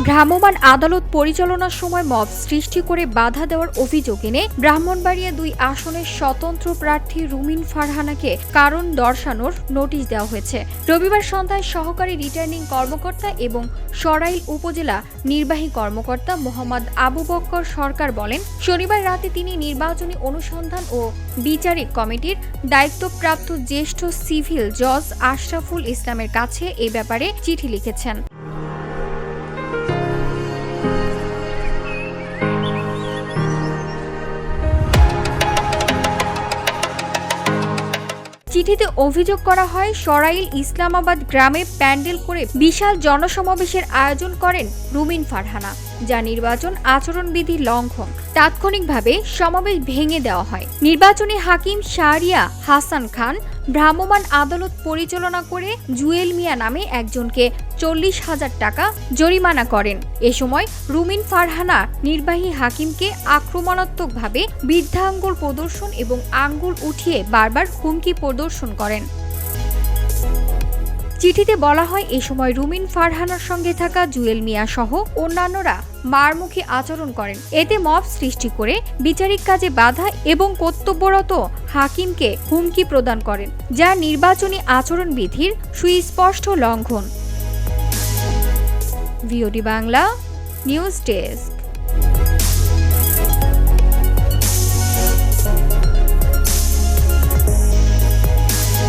ভ্রাম্যমাণ আদালত পরিচালনার সময় মব সৃষ্টি করে বাধা দেওয়ার অভিযোগ এনে ব্রাহ্মণবাড়িয়া ২ আসনের স্বতন্ত্র প্রার্থী রুমিন ফারহানাকে কারণ দর্শানোর নোটিশ দেওয়া হয়েছে। রবিবার সন্ধ্যায় সহকারী রিটার্নিং কর্মকর্তা এবং সরাইল উপজেলা নির্বাহী কর্মকর্তা মোহাম্মদ আবু বক্কর সরকার বলেন, শনিবার রাতে তিনি নির্বাচনী অনুসন্ধান ও বিচারিক কমিটির দায়িত্বপ্রাপ্ত জ্যেষ্ঠ সিভিল জজ আশরাফুল ইসলামের কাছে এ ব্যাপারে চিঠি লিখেছেন। চিঠিতে অভিযোগ করা হয়, সরাইল ইসলামাবাদ গ্রামে প্যান্ডেল করে বিশাল জনসমাবেশের আয়োজন করেন রুমিন ফারহানা, যা নির্বাচন আচরণবিধি লঙ্ঘন। তাৎক্ষণিকভাবে সমাবেশ ভেঙে দেওয়া হয়। নির্বাচনী হাকিম শাহরিয়া হাসান খান ভ্রাম্যমাণ আদালত পরিচালনা করে জুয়েল মিয়া নামে একজনকে ৪০,০০০ টাকা জরিমানা করেন। এ সময় রুমিন ফারহানা নির্বাহী হাকিমকে আক্রমণাত্মকভাবে বৃদ্ধাঙ্গুল প্রদর্শন এবং আঙ্গুল উঠিয়ে বারবার হুমকি প্রদর্শন করেন। চিঠিতে বলা হয়, এ সময় রুমিন ফারহানার সঙ্গে থাকা জুয়েল মিয়া সহ অন্যান্যরা মারমুখী আচরণ করেন। এতে মব সৃষ্টি করে বিচারিক কাজে বাধা এবং কর্তব্যরত হাকিমকে হুমকি প্রদান করেন, যা নির্বাচনী আচরণবিধির সুস্পষ্ট লঙ্ঘন। VOD Bangla news desk.